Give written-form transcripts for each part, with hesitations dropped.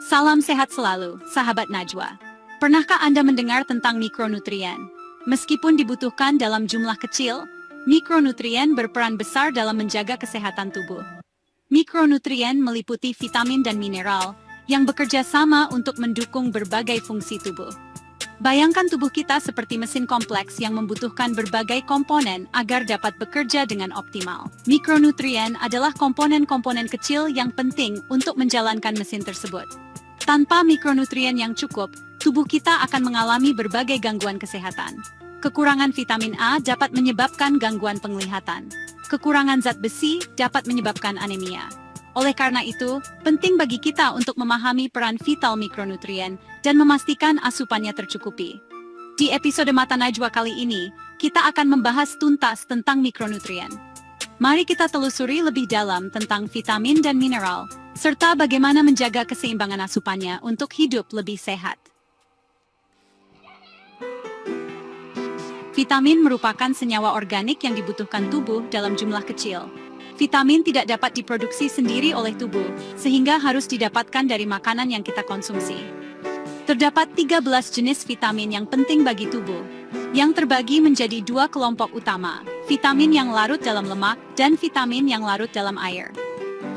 Salam sehat selalu, sahabat Najwa. Pernahkah Anda mendengar tentang mikronutrien? Meskipun dibutuhkan dalam jumlah kecil, mikronutrien berperan besar dalam menjaga kesehatan tubuh. Mikronutrien meliputi vitamin dan mineral yang bekerja sama untuk mendukung berbagai fungsi tubuh. Bayangkan tubuh kita seperti mesin kompleks yang membutuhkan berbagai komponen agar dapat bekerja dengan optimal. Mikronutrien adalah komponen-komponen kecil yang penting untuk menjalankan mesin tersebut. Tanpa mikronutrien yang cukup, tubuh kita akan mengalami berbagai gangguan kesehatan. Kekurangan vitamin A dapat menyebabkan gangguan penglihatan. Kekurangan zat besi dapat menyebabkan anemia. Oleh karena itu, penting bagi kita untuk memahami peran vital mikronutrien dan memastikan asupannya tercukupi. Di episode Mata Najwa kali ini, kita akan membahas tuntas tentang mikronutrien. Mari kita telusuri lebih dalam tentang vitamin dan mineral, serta bagaimana menjaga keseimbangan asupannya untuk hidup lebih sehat. Vitamin merupakan senyawa organik yang dibutuhkan tubuh dalam jumlah kecil. Vitamin tidak dapat diproduksi sendiri oleh tubuh, sehingga harus didapatkan dari makanan yang kita konsumsi. Terdapat 13 jenis vitamin yang penting bagi tubuh, yang terbagi menjadi dua kelompok utama, vitamin yang larut dalam lemak dan vitamin yang larut dalam air.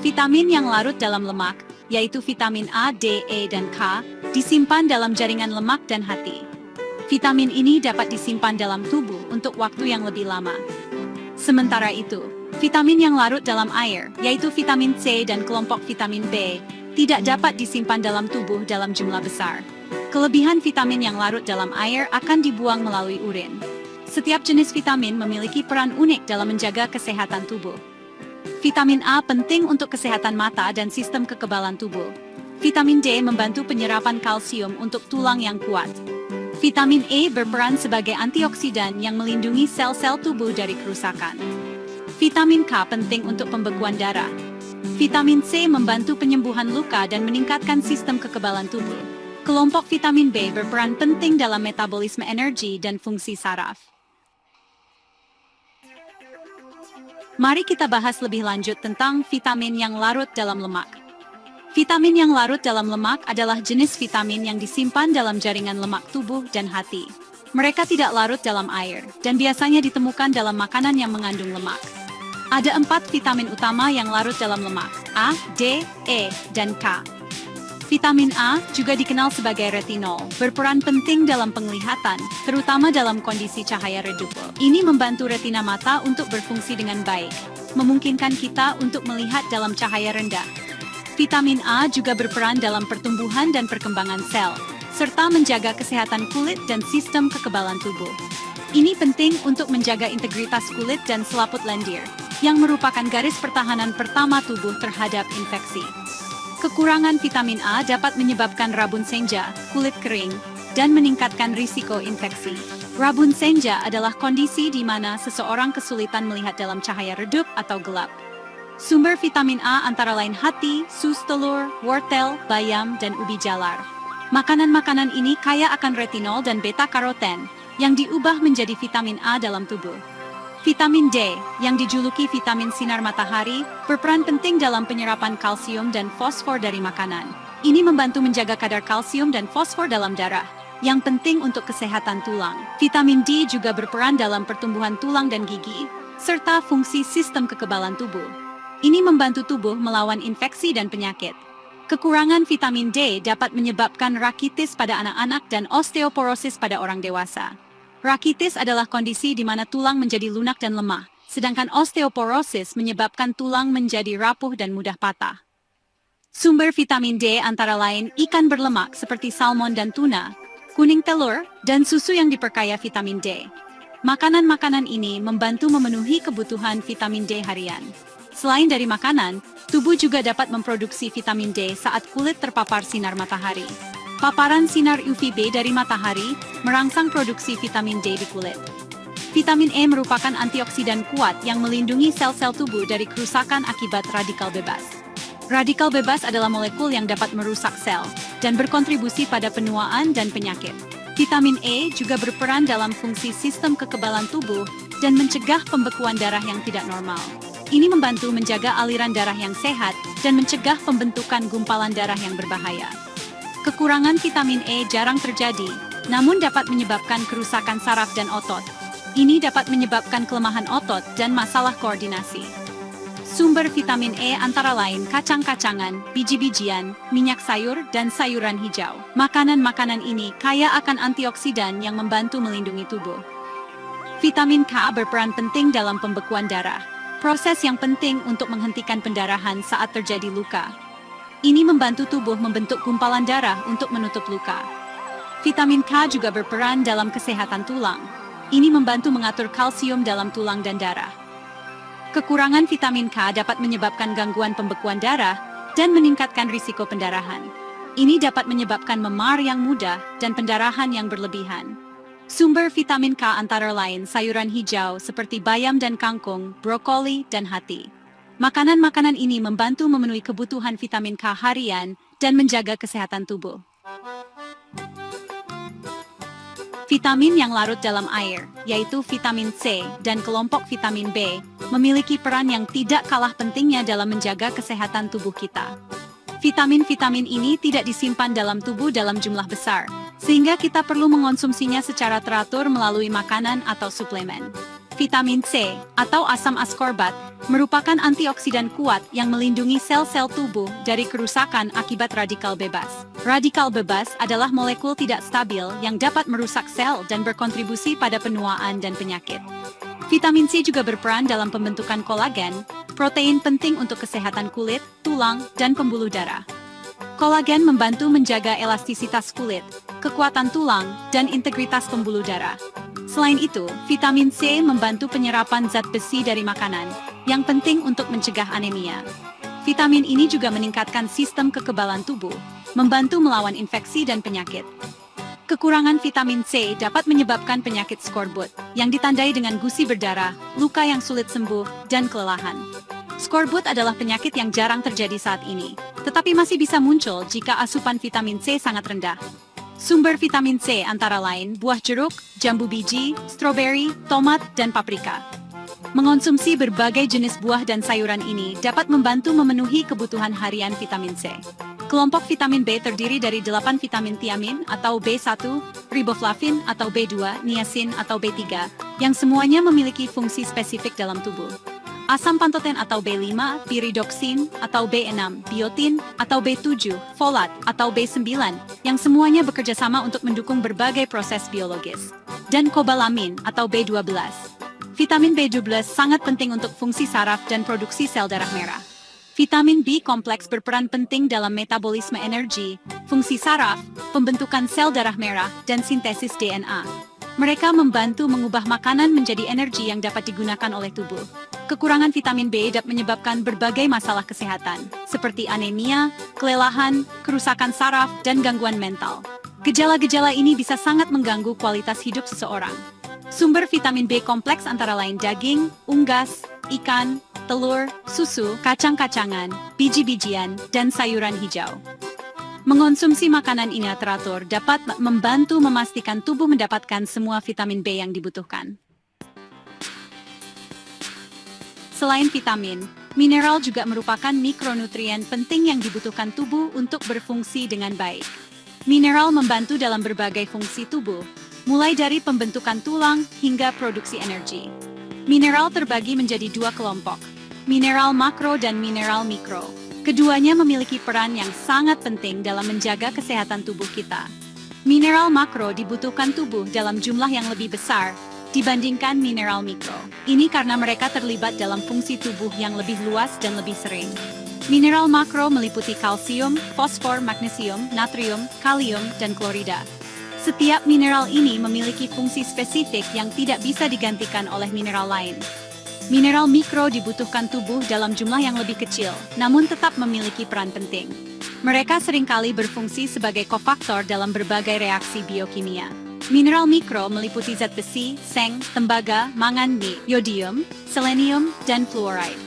Vitamin yang larut dalam lemak, yaitu vitamin A, D, E, dan K, disimpan dalam jaringan lemak dan hati. Vitamin ini dapat disimpan dalam tubuh untuk waktu yang lebih lama. Sementara itu, vitamin yang larut dalam air, yaitu vitamin C dan kelompok vitamin B, tidak dapat disimpan dalam tubuh dalam jumlah besar. Kelebihan vitamin yang larut dalam air akan dibuang melalui urin. Setiap jenis vitamin memiliki peran unik dalam menjaga kesehatan tubuh. Vitamin A penting untuk kesehatan mata dan sistem kekebalan tubuh. Vitamin D membantu penyerapan kalsium untuk tulang yang kuat. Vitamin E berperan sebagai antioksidan yang melindungi sel-sel tubuh dari kerusakan. Vitamin K penting untuk pembekuan darah. Vitamin C membantu penyembuhan luka dan meningkatkan sistem kekebalan tubuh. Kelompok vitamin B berperan penting dalam metabolisme energi dan fungsi saraf. Mari kita bahas lebih lanjut tentang vitamin yang larut dalam lemak. Vitamin yang larut dalam lemak adalah jenis vitamin yang disimpan dalam jaringan lemak tubuh dan hati. Mereka tidak larut dalam air, dan biasanya ditemukan dalam makanan yang mengandung lemak. Ada 4 vitamin utama yang larut dalam lemak, A, D, E, dan K. Vitamin A, juga dikenal sebagai retinol, berperan penting dalam penglihatan, terutama dalam kondisi cahaya redup. Ini membantu retina mata untuk berfungsi dengan baik, memungkinkan kita untuk melihat dalam cahaya rendah. Vitamin A juga berperan dalam pertumbuhan dan perkembangan sel, serta menjaga kesehatan kulit dan sistem kekebalan tubuh. Ini penting untuk menjaga integritas kulit dan selaput lendir, yang merupakan garis pertahanan pertama tubuh terhadap infeksi. Kekurangan vitamin A dapat menyebabkan rabun senja, kulit kering, dan meningkatkan risiko infeksi. Rabun senja adalah kondisi di mana seseorang kesulitan melihat dalam cahaya redup atau gelap. Sumber vitamin A antara lain hati, sus telur, wortel, bayam, dan ubi jalar. Makanan-makanan ini kaya akan retinol dan beta-karoten, yang diubah menjadi vitamin A dalam tubuh. Vitamin D, yang dijuluki vitamin sinar matahari, berperan penting dalam penyerapan kalsium dan fosfor dari makanan. Ini membantu menjaga kadar kalsium dan fosfor dalam darah, yang penting untuk kesehatan tulang. Vitamin D juga berperan dalam pertumbuhan tulang dan gigi, serta fungsi sistem kekebalan tubuh. Ini membantu tubuh melawan infeksi dan penyakit. Kekurangan vitamin D dapat menyebabkan rakitis pada anak-anak dan osteoporosis pada orang dewasa. Rakitis adalah kondisi di mana tulang menjadi lunak dan lemah, sedangkan osteoporosis menyebabkan tulang menjadi rapuh dan mudah patah. Sumber vitamin D antara lain ikan berlemak seperti salmon dan tuna, kuning telur, dan susu yang diperkaya vitamin D. Makanan-makanan ini membantu memenuhi kebutuhan vitamin D harian. Selain dari makanan, tubuh juga dapat memproduksi vitamin D saat kulit terpapar sinar matahari. Paparan sinar UVB dari matahari merangsang produksi vitamin D di kulit. Vitamin E merupakan antioksidan kuat yang melindungi sel-sel tubuh dari kerusakan akibat radikal bebas. Radikal bebas adalah molekul yang dapat merusak sel dan berkontribusi pada penuaan dan penyakit. Vitamin E juga berperan dalam fungsi sistem kekebalan tubuh dan mencegah pembekuan darah yang tidak normal. Ini membantu menjaga aliran darah yang sehat dan mencegah pembentukan gumpalan darah yang berbahaya. Kekurangan vitamin E jarang terjadi, namun dapat menyebabkan kerusakan saraf dan otot. Ini dapat menyebabkan kelemahan otot dan masalah koordinasi. Sumber vitamin E antara lain kacang-kacangan, biji-bijian, minyak sayur, dan sayuran hijau. Makanan-makanan ini kaya akan antioksidan yang membantu melindungi tubuh. Vitamin K berperan penting dalam pembekuan darah, proses yang penting untuk menghentikan pendarahan saat terjadi luka. Ini membantu tubuh membentuk gumpalan darah untuk menutup luka. Vitamin K juga berperan dalam kesehatan tulang. Ini membantu mengatur kalsium dalam tulang dan darah. Kekurangan vitamin K dapat menyebabkan gangguan pembekuan darah dan meningkatkan risiko pendarahan. Ini dapat menyebabkan memar yang mudah dan pendarahan yang berlebihan. Sumber vitamin K antara lain sayuran hijau seperti bayam dan kangkung, brokoli, dan hati. Makanan-makanan ini membantu memenuhi kebutuhan vitamin K harian dan menjaga kesehatan tubuh. Vitamin yang larut dalam air, yaitu vitamin C dan kelompok vitamin B, memiliki peran yang tidak kalah pentingnya dalam menjaga kesehatan tubuh kita. Vitamin-vitamin ini tidak disimpan dalam tubuh dalam jumlah besar, sehingga kita perlu mengonsumsinya secara teratur melalui makanan atau suplemen. Vitamin C, atau asam askorbat, merupakan antioksidan kuat yang melindungi sel-sel tubuh dari kerusakan akibat radikal bebas. Radikal bebas adalah molekul tidak stabil yang dapat merusak sel dan berkontribusi pada penuaan dan penyakit. Vitamin C juga berperan dalam pembentukan kolagen, protein penting untuk kesehatan kulit, tulang, dan pembuluh darah. Kolagen membantu menjaga elastisitas kulit, kekuatan tulang, dan integritas pembuluh darah. Selain itu, vitamin C membantu penyerapan zat besi dari makanan, yang penting untuk mencegah anemia. Vitamin ini juga meningkatkan sistem kekebalan tubuh, membantu melawan infeksi dan penyakit. Kekurangan vitamin C dapat menyebabkan penyakit skorbut, yang ditandai dengan gusi berdarah, luka yang sulit sembuh, dan kelelahan. Skorbut adalah penyakit yang jarang terjadi saat ini, tetapi masih bisa muncul jika asupan vitamin C sangat rendah. Sumber vitamin C antara lain buah jeruk, jambu biji, stroberi, tomat, dan paprika. Mengonsumsi berbagai jenis buah dan sayuran ini dapat membantu memenuhi kebutuhan harian vitamin C. Kelompok vitamin B terdiri dari 8 vitamin tiamin atau B1, riboflavin atau B2, niacin atau B3, yang semuanya memiliki fungsi spesifik dalam tubuh. Asam pantoten atau B5, piridoksin atau B6, biotin atau B7, folat atau B9, yang semuanya bekerja sama untuk mendukung berbagai proses biologis. Dan kobalamin atau B12. Vitamin B12 sangat penting untuk fungsi saraf dan produksi sel darah merah. Vitamin B kompleks berperan penting dalam metabolisme energi, fungsi saraf, pembentukan sel darah merah, dan sintesis DNA. Mereka membantu mengubah makanan menjadi energi yang dapat digunakan oleh tubuh. Kekurangan vitamin B dapat menyebabkan berbagai masalah kesehatan, seperti anemia, kelelahan, kerusakan saraf, dan gangguan mental. Gejala-gejala ini bisa sangat mengganggu kualitas hidup seseorang. Sumber vitamin B kompleks antara lain daging, unggas, ikan, telur, susu, kacang-kacangan, biji-bijian, dan sayuran hijau. Mengonsumsi makanan ini teratur dapat membantu memastikan tubuh mendapatkan semua vitamin B yang dibutuhkan. Selain vitamin, mineral juga merupakan mikronutrien penting yang dibutuhkan tubuh untuk berfungsi dengan baik. Mineral membantu dalam berbagai fungsi tubuh, mulai dari pembentukan tulang hingga produksi energi. Mineral terbagi menjadi dua kelompok, mineral makro dan mineral mikro. Keduanya memiliki peran yang sangat penting dalam menjaga kesehatan tubuh kita. Mineral makro dibutuhkan tubuh dalam jumlah yang lebih besar dibandingkan mineral mikro. Ini karena mereka terlibat dalam fungsi tubuh yang lebih luas dan lebih sering. Mineral makro meliputi kalsium, fosfor, magnesium, natrium, kalium, dan klorida. Setiap mineral ini memiliki fungsi spesifik yang tidak bisa digantikan oleh mineral lain. Mineral mikro dibutuhkan tubuh dalam jumlah yang lebih kecil, namun tetap memiliki peran penting. Mereka seringkali berfungsi sebagai kofaktor dalam berbagai reaksi biokimia. Mineral mikro meliputi zat besi, seng, tembaga, mangan, yodium, selenium, dan fluoride.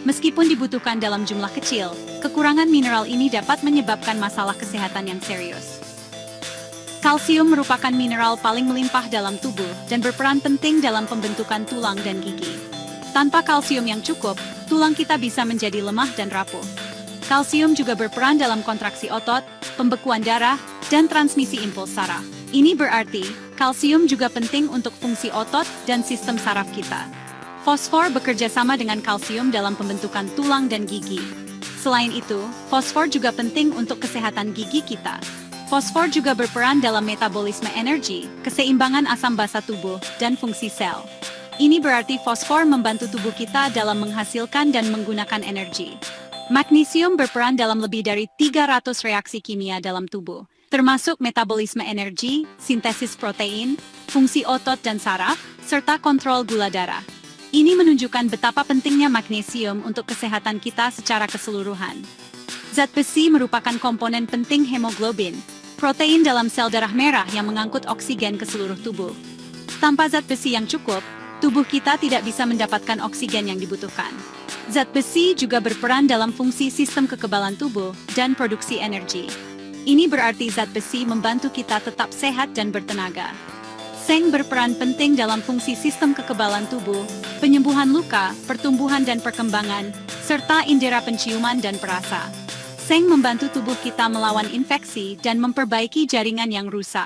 Meskipun dibutuhkan dalam jumlah kecil, kekurangan mineral ini dapat menyebabkan masalah kesehatan yang serius. Kalsium merupakan mineral paling melimpah dalam tubuh dan berperan penting dalam pembentukan tulang dan gigi. Tanpa kalsium yang cukup, tulang kita bisa menjadi lemah dan rapuh. Kalsium juga berperan dalam kontraksi otot, pembekuan darah, dan transmisi impuls saraf. Ini berarti, kalsium juga penting untuk fungsi otot dan sistem saraf kita. Fosfor bekerja sama dengan kalsium dalam pembentukan tulang dan gigi. Selain itu, fosfor juga penting untuk kesehatan gigi kita. Fosfor juga berperan dalam metabolisme energi, keseimbangan asam basa tubuh, dan fungsi sel. Ini berarti fosfor membantu tubuh kita dalam menghasilkan dan menggunakan energi. Magnesium berperan dalam lebih dari 300 reaksi kimia dalam tubuh, termasuk metabolisme energi, sintesis protein, fungsi otot dan saraf, serta kontrol gula darah. Ini menunjukkan betapa pentingnya magnesium untuk kesehatan kita secara keseluruhan. Zat besi merupakan komponen penting hemoglobin, protein dalam sel darah merah yang mengangkut oksigen ke seluruh tubuh. Tanpa zat besi yang cukup, tubuh kita tidak bisa mendapatkan oksigen yang dibutuhkan. Zat besi juga berperan dalam fungsi sistem kekebalan tubuh dan produksi energi. Ini berarti zat besi membantu kita tetap sehat dan bertenaga. Seng berperan penting dalam fungsi sistem kekebalan tubuh, penyembuhan luka, pertumbuhan dan perkembangan, serta indera penciuman dan perasa. Seng membantu tubuh kita melawan infeksi dan memperbaiki jaringan yang rusak.